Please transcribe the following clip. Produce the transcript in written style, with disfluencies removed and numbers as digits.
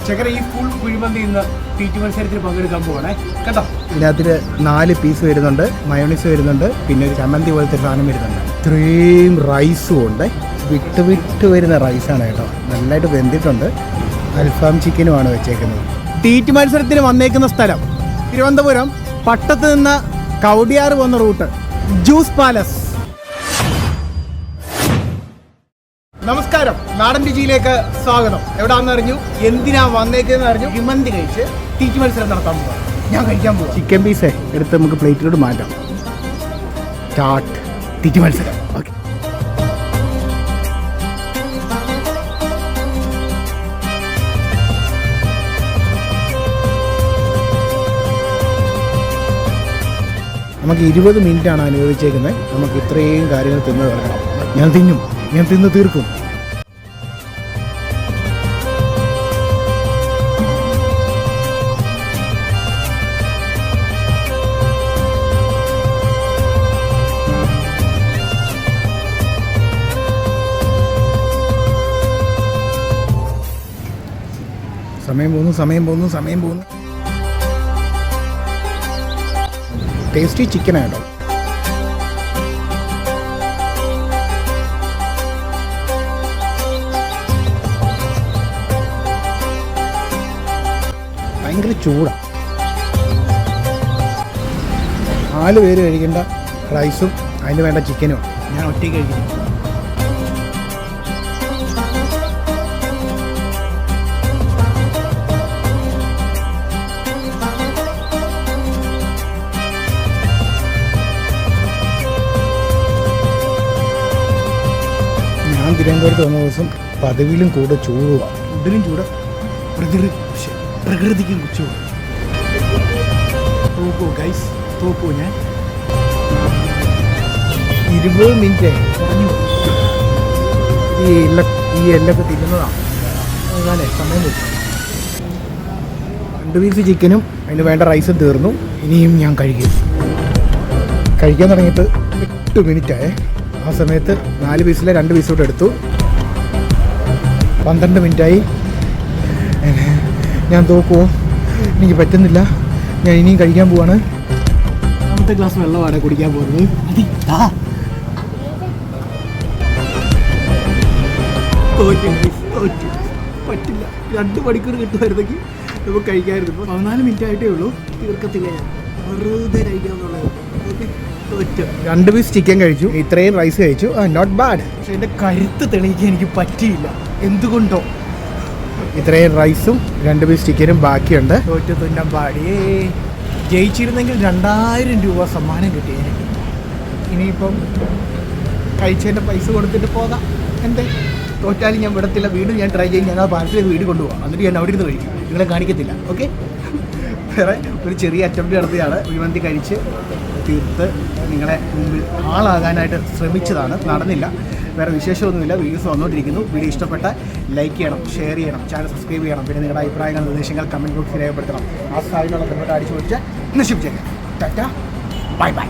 ചക്കര ഈ ഫുൾ കുഴിമന്തി ഇന്ന് തീറ്റി മത്സരത്തിൽ പങ്കെടുക്കാൻ പോകണേ കേട്ടോ. ഇതിനകത്ത് 4 പീസ് വരുന്നുണ്ട്, മയോണീസ് വരുന്നുണ്ട്, പിന്നെ ഒരു ചമ്മന്തി പോലത്തെ സാധനം വരുന്നുണ്ട്. ഇത്രയും റൈസും ഉണ്ട്, വിട്ട് വരുന്ന റൈസാണ് കേട്ടോ. നല്ലതായിട്ട് വെന്തിട്ടുണ്ട്. അൽഫാം ചിക്കനുമാണ് വെച്ചേക്കുന്നത്. തീറ്റി മത്സരത്തിന് വന്നേക്കുന്ന സ്ഥലം തിരുവനന്തപുരം പട്ടത്ത് നിന്ന് കവടിയാറ് പോകുന്ന റൂട്ട് ജ്യൂസ് പാലസ്. നമസ്കാരം, നാടൻ രുചിയിലേക്ക് സ്വാഗതം. എവിടാന്ന് അറിഞ്ഞു, എന്തിനാ വന്നേക്കെന്ന് അറിഞ്ഞു. കുഴിമന്തി കഴിച്ച് തീറ്റി മത്സരം നടത്താൻ പോകാം. ഞാൻ കഴിക്കാൻ പോകാം. ചിക്കൻ പീസേ എടുത്ത് നമുക്ക് പ്ലേറ്റിലോട്ട് മാറ്റാം. സ്റ്റാർട്ട് തീറ്റി മത്സരം. ഓക്കെ, നമുക്ക് 20 മിനിറ്റാണ് അനുവദിച്ചേക്കുന്നത്. നമുക്ക് ഇത്രയും കാര്യങ്ങൾ തിന്ന് തീർക്കണം. ഞാൻ തിന്ന് തീർക്കും. സമയം പോകുന്നു. ടേസ്റ്റി ചിക്കനായിട്ടോ. ഭയങ്കര ചൂടാണ്. 4 പേര് കഴിക്കേണ്ട റൈസും അതിന് വേണ്ട ചിക്കനും ഞാൻ ഒറ്റയ്ക്ക് കഴിക്കുന്നു. ഞാൻ തിരുവനന്തപുരത്ത് വന്ന ദിവസം പതിവിലും കൂടെ ചൂടുവാണ്. ഫുഡിലും ചൂട്, പ്രകൃതിക്കും ചൂട്. തോക്കൂ ഞാൻ 20 മിനിറ്റ് പറഞ്ഞു. ഈ എല്ലൊക്കെ തിന്നുന്നതാണ്. അതെ, സമയം വെച്ചു. 2 പീസ് ചിക്കനും അതിന് വേണ്ട റൈസും തീർന്നു. ഇനിയും ഞാൻ കഴിക്കാൻ തുടങ്ങിയിട്ട് 8 മിനിറ്റായേ. ആ സമയത്ത് 4 പീസിലെ 2 പീസോട്ട് എടുത്തു. 12 മിനിറ്റായി. ഞാൻ തോക്കുമോ? എനിക്ക് പറ്റുന്നില്ല. ഞാൻ ഇനിയും കഴിക്കാൻ പോവാണ്. 2 ഗ്ലാസ് വെള്ളമാണ് കുടിക്കാൻ പോകുന്നത്. പറ്റില്ല. 2 മണിക്കൂർ കിട്ടുമായിരുന്നെങ്കിൽ നമുക്ക് കഴിക്കാമായിരുന്നു. 14 മിനിറ്റ് ആയിട്ടേ ഉള്ളൂ. തീർക്കത്തില്ല. ഞാൻ വെറുതെ കഴിക്കാമെന്നുള്ളത്. 2 പീസ് ചിക്കൻ കഴിച്ചു, ഇത്രയും റൈസ് കഴിച്ചു. Not bad. പക്ഷെ എൻ്റെ കരുത്ത് തെളിയിക്കാൻ എനിക്ക് പറ്റിയില്ല. എന്തുകൊണ്ടോ? ഇത്രയും റൈസും 2 പീസ് ചിക്കനും ബാക്കിയുണ്ട്. തോറ്റ് തുന്നാൻ പാടിയേ. ജയിച്ചിരുന്നെങ്കിൽ 2000 രൂപ സമ്മാനം കിട്ടിയേനെ. ഇനിയിപ്പം കഴിച്ചതിൻ്റെ പൈസ കൊടുത്തിട്ട് പോകാം. എൻ്റെ തോറ്റാലും ഞാൻ വിടത്തില്ല. വീണ്ടും ഞാൻ ട്രൈ ചെയ്യും. ഞാൻ ആ പാർസലേക്ക് വീട് കൊണ്ടുപോകാം. എന്നിട്ട് ഞാൻ അവിടെ ഇരുന്ന് കഴിക്കും. നിങ്ങളെ കാണിക്കത്തില്ല. ഓക്കെ, വേറെ ഒരു ചെറിയ അറ്റംപ്റ്റ് നടത്തിയാണ്. കുഴിമന്തി കഴിച്ച് തീർത്ത് നിങ്ങളെ മുമ്പിൽ ആളാകാനായിട്ട് ശ്രമിച്ചതാണ്. നടന്നില്ല. വേറെ വിശേഷമൊന്നുമില്ല. വീഡിയോസ് വന്നുകൊണ്ടിരിക്കുന്നു. വീഡിയോ ഇഷ്ടപ്പെട്ട ലൈക്ക് ചെയ്യണം, ഷെയർ ചെയ്യണം, ചാനൽ സബ്സ്ക്രൈബ് ചെയ്യണം. പിന്നെ നിങ്ങളുടെ അഭിപ്രായങ്ങൾ, നിർദ്ദേശങ്ങൾ കമൻറ്റ് ബോക്സിൽ രേഖപ്പെടുത്തണം. ആ സ്ഥായിലുള്ള കമൻറ്റ് അടിച്ചു പൊടിച്ച് നശിപ്പിച്ചേക്കാം. Tata, bye bye.